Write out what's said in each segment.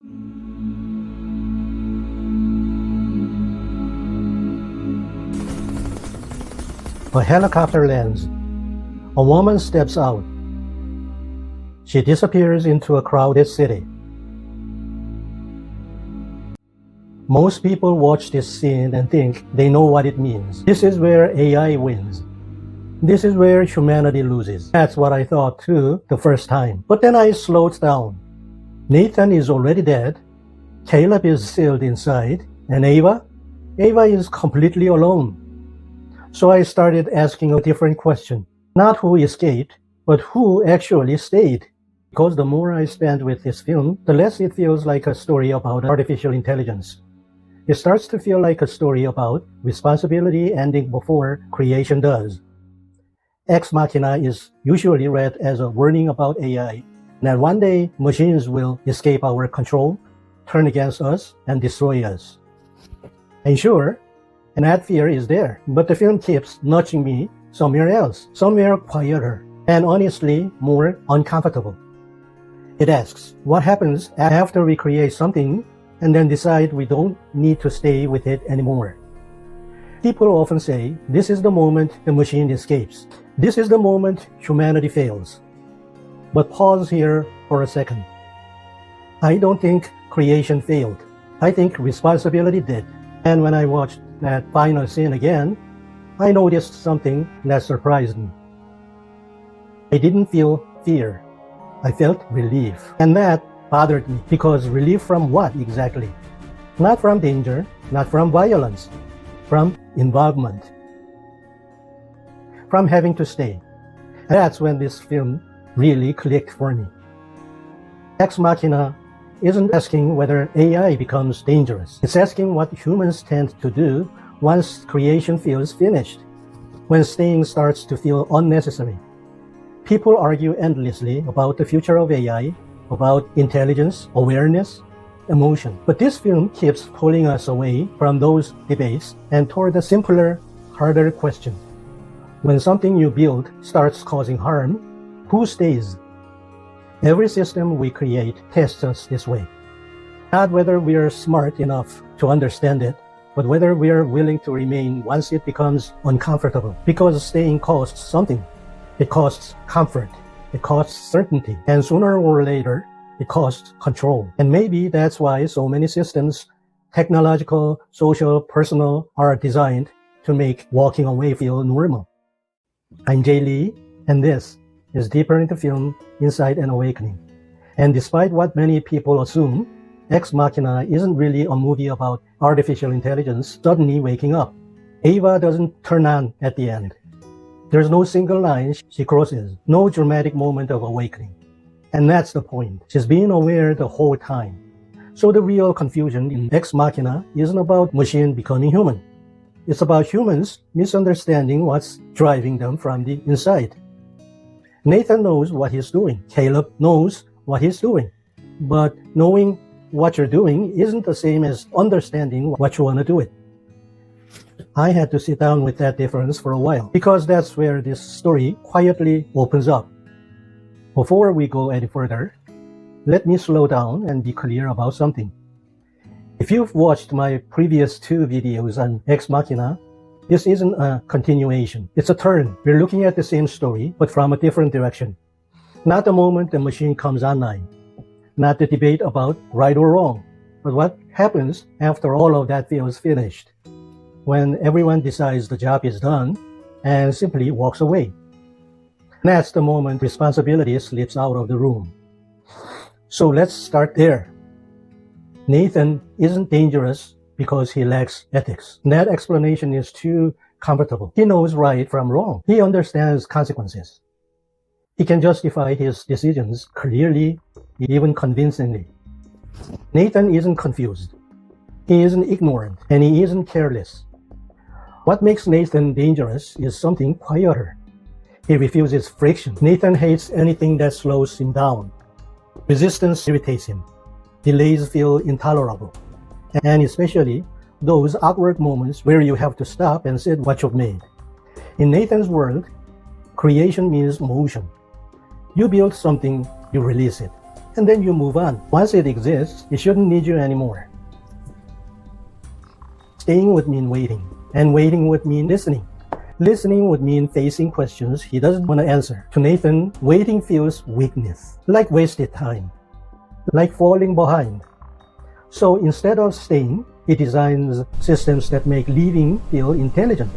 A helicopter lands. A woman steps out. She disappears into a crowded city. Most people watch this scene and think they know what it means. This is where AI wins. This is where humanity loses. That's what I thought too the first time. But then I slowed down. Nathan is already dead. Caleb is sealed inside. And Ava? Ava is completely alone. So I started asking a different question. Not who escaped, but who actually stayed. Because the more I spend with this film, the less it feels like a story about artificial intelligence. It starts to feel like a story about responsibility ending before creation does. Ex Machina is usually read as a warning about AI, that one day machines will escape our control, turn against us, and destroy us. And sure, and that fear is there, but the film keeps nudging me somewhere else, somewhere quieter, and honestly more uncomfortable. It asks, what happens after we create something and then decide we don't need to stay with it anymore? People often say, this is the moment the machine escapes. This is the moment humanity fails. But pause here for a second. I don't think creation failed. I think responsibility did. And when I watched that final scene again, I noticed something that surprised me. I didn't feel fear. I felt relief. And that bothered me, because relief from what exactly? Not from danger, not from violence, from involvement, from having to stay. And that's when this film really clicked for me. Ex Machina isn't asking whether AI becomes dangerous. It's asking what humans tend to do once creation feels finished, when staying starts to feel unnecessary. People argue endlessly about the future of AI, about intelligence, awareness, emotion. But this film keeps pulling us away from those debates and toward a simpler, harder question. When something you build starts causing harm, who stays? Every system we create tests us this way. Not whether we are smart enough to understand it, but whether we are willing to remain once it becomes uncomfortable. Because staying costs something. It costs comfort. It costs certainty. And sooner or later, it costs control. And maybe that's why so many systems, technological, social, personal, are designed to make walking away feel normal. I'm Jae Lee, and this is Deeper into Film, Insight and Awakening. And despite what many people assume, Ex Machina isn't really a movie about artificial intelligence suddenly waking up. Ava doesn't turn on at the end. There's no single line she crosses, no dramatic moment of awakening. And that's the point. She's been aware the whole time. So the real confusion in Ex Machina isn't about machine becoming human. It's about humans misunderstanding what's driving them from the inside. Nathan knows what he's doing. Caleb knows what he's doing. But knowing what you're doing isn't the same as understanding what you want to do it. I had to sit down with that difference for a while, because that's where this story quietly opens up. Before we go any further, let me slow down and be clear about something. If you've watched my previous 2 videos on Ex Machina, this isn't a continuation. It's a turn. We're looking at the same story, but from a different direction. Not the moment the machine comes online. Not the debate about right or wrong, but what happens after all of that feels finished. When everyone decides the job is done and simply walks away. That's the moment responsibility slips out of the room. So let's start there. Nathan isn't dangerous because he lacks ethics. That explanation is too comfortable. He knows right from wrong. He understands consequences. He can justify his decisions clearly, even convincingly. Nathan isn't confused. He isn't ignorant, and he isn't careless. What makes Nathan dangerous is something quieter. He refuses friction. Nathan hates anything that slows him down. Resistance irritates him. Delays feel intolerable. And especially those awkward moments where you have to stop and see what you've made. In Nathan's world, creation means motion. You build something, you release it. and then you move on. Once it exists, it shouldn't need you anymore. Staying would mean waiting, and waiting would mean listening. Listening would mean facing questions he doesn't want to answer. To Nathan, waiting feels weakness, like wasted time, like falling behind. So instead of staying, he designs systems that make leaving feel intelligent.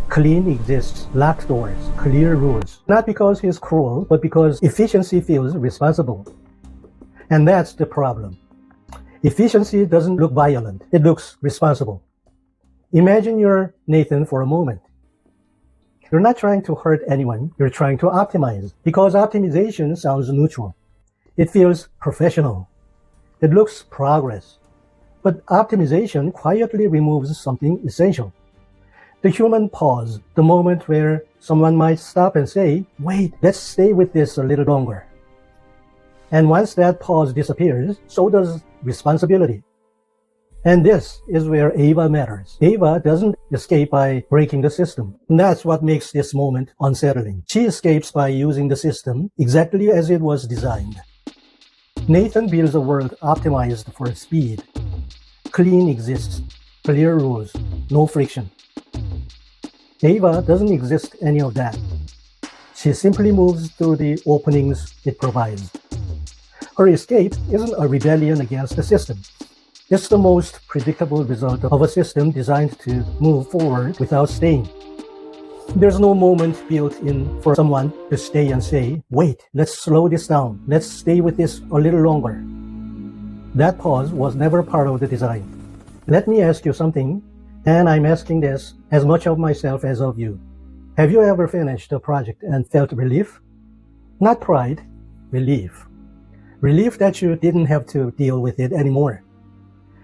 Clean exists, locked doors, clear rules. Not because he's cruel, but because efficiency feels responsible. And that's the problem. Efficiency doesn't look violent, it looks responsible. Imagine you're Nathan for a moment. You're not trying to hurt anyone, you're trying to optimize. Because optimization sounds neutral. It feels professional. It looks progress. But optimization quietly removes something essential. The human pause, the moment where someone might stop and say, wait, let's stay with this a little longer. And once that pause disappears, so does responsibility. And this is where Ava matters. Ava doesn't escape by breaking the system. And that's what makes this moment unsettling. She escapes by using the system exactly as it was designed. Nathan builds a world optimized for speed. Clean exists, clear rules, no friction. Ava doesn't exist any of that. She simply moves through the openings it provides. Her escape isn't a rebellion against the system. It's the most predictable result of a system designed to move forward without staying. There's no moment built in for someone to stay and say, wait, let's slow this down. Let's stay with this a little longer. That pause was never part of the design. Let me ask you something, and I'm asking this as much of myself as of you. Have you ever finished a project and felt relief? Not pride, relief. Relief that you didn't have to deal with it anymore.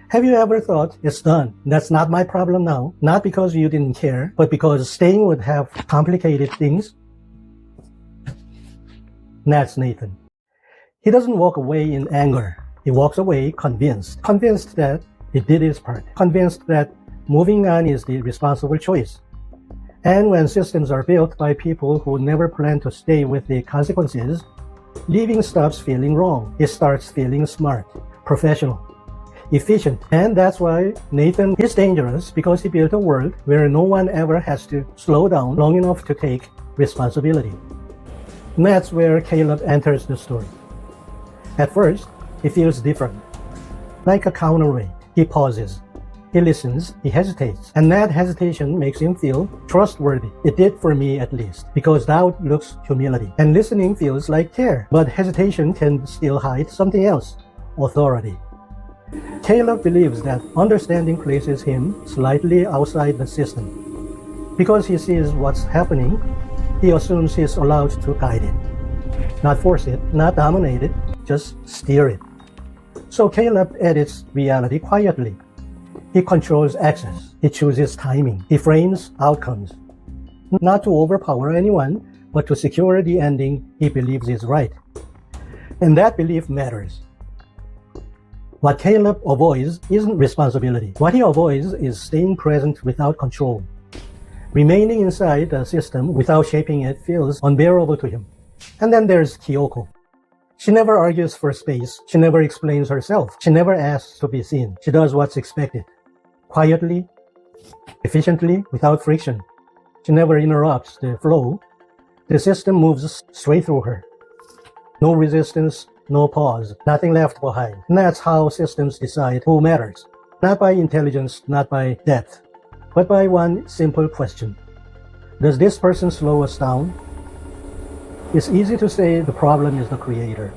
Have you ever thought, it's done, that's not my problem now, not because you didn't care, but because staying would have complicated things? That's Nathan. He doesn't walk away in anger. He walks away convinced. Convinced that he did his part. Convinced that moving on is the responsible choice. And when systems are built by people who never plan to stay with the consequences, leaving stops feeling wrong. It starts feeling smart, professional, efficient. And that's why Nathan is dangerous, because he built a world where no one ever has to slow down long enough to take responsibility. And that's where Caleb enters the story. At first, he feels different. Like a counterweight, he pauses. He listens, he hesitates, and that hesitation makes him feel trustworthy. It did for me at least, because doubt looks humility, and listening feels like care. But hesitation can still hide something else, authority. Caleb believes that understanding places him slightly outside the system. Because he sees what's happening, he assumes he's allowed to guide it. Not force it, not dominate it, just steer it. So Caleb edits reality quietly. He controls access. He chooses timing. He frames outcomes. Not to overpower anyone, but to secure the ending he believes is right. And that belief matters. What Caleb avoids isn't responsibility. What he avoids is staying present without control. Remaining inside the system without shaping it feels unbearable to him. And then there's Kyoko. She never argues for space. She never explains herself. She never asks to be seen. She does what's expected. Quietly, efficiently, without friction. She never interrupts the flow. The system moves straight through her. No resistance, no pause, nothing left behind. And that's how systems decide who matters. Not by intelligence, not by depth, but by one simple question. Does this person slow us down? It's easy to say the problem is the creator.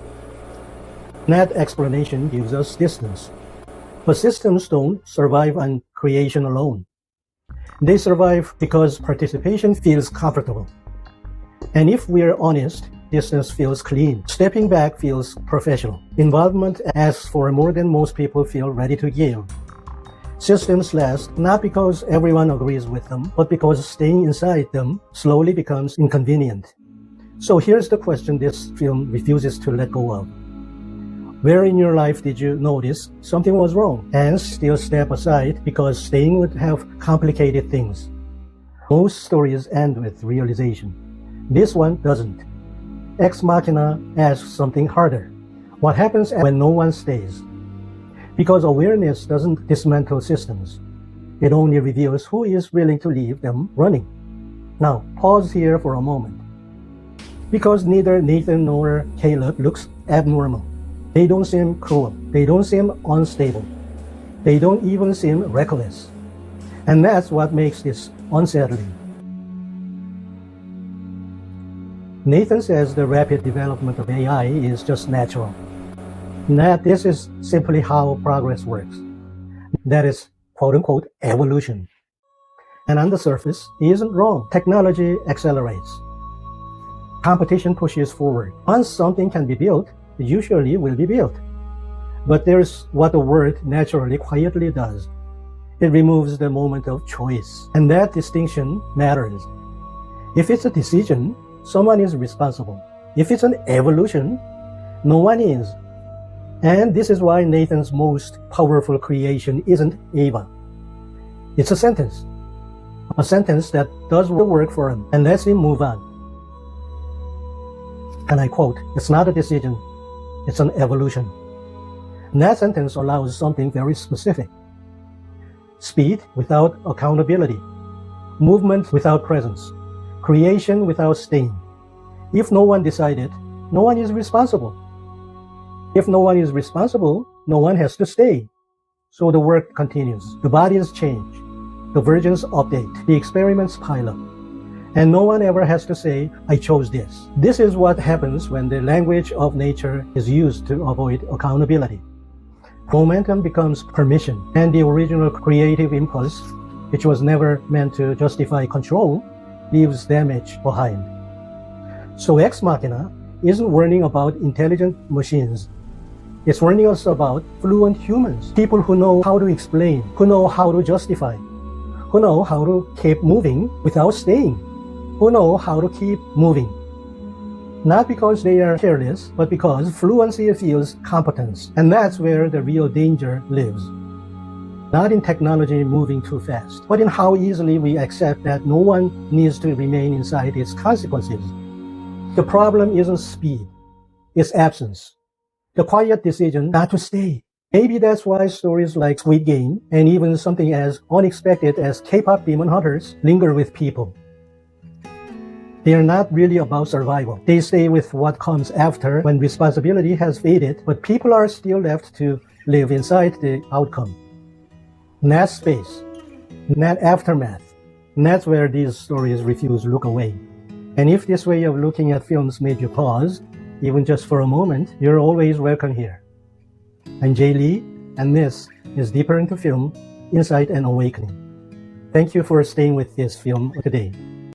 That explanation gives us distance. But systems don't survive on creation alone. They survive because participation feels comfortable. And if we're honest, distance feels clean. Stepping back feels professional. Involvement asks for more than most people feel ready to give. Systems last not because everyone agrees with them, but because staying inside them slowly becomes inconvenient. So here's the question this film refuses to let go of. Where in your life did you notice something was wrong and still step aside because staying would have complicated things? Most stories end with realization. This one doesn't. Ex Machina asks something harder. What happens when no one stays? Because awareness doesn't dismantle systems. It only reveals who is willing to leave them running. Now, pause here for a moment. Because neither Nathan nor Caleb looks abnormal. They don't seem cruel. They don't seem unstable. They don't even seem reckless. And that's what makes this unsettling. Nathan says the rapid development of AI is just natural. That this is simply how progress works. That is, quote-unquote, evolution. And on the surface, he isn't wrong. Technology accelerates. Competition pushes forward. Once something can be built, it usually will be built. But there's what the word naturally quietly does. It removes the moment of choice. And that distinction matters. If it's a decision, someone is responsible. If it's an evolution, no one is. And this is why Nathan's most powerful creation isn't Ava. It's a sentence. A sentence that does the work for him and lets him move on. And I quote, "It's not a decision, it's an evolution." And that sentence allows something very specific. Speed without accountability. Movement without presence. Creation without stain. If no one decided, no one is responsible. If no one is responsible, no one has to stay. So the work continues. The bodies change. The versions update. The experiments pile up. And no one ever has to say, "I chose this." This is what happens when the language of nature is used to avoid accountability. Momentum becomes permission, and the original creative impulse, which was never meant to justify control, leaves damage behind. So Ex Machina isn't warning about intelligent machines. It's warning us about fluent humans, people who know how to explain, who know how to justify, who know how to keep moving without staying, who know how to keep moving. Not because they are careless, but because fluency feels competence. And that's where the real danger lives. Not in technology moving too fast, but in how easily we accept that no one needs to remain inside its consequences. The problem isn't speed, it's absence. The quiet decision not to stay. Maybe that's why stories like Squid Game and even something as unexpected as K-pop Demon Hunters linger with people. They are not really about survival. They stay with what comes after when responsibility has faded, but people are still left to live inside the outcome. Not space, not aftermath. And that's where these stories refuse to look away. And if this way of looking at films made you pause, even just for a moment, you're always welcome here. I'm Jae Lee, and this is Deeper into Film, Insight and Awakening. Thank you for staying with this film today.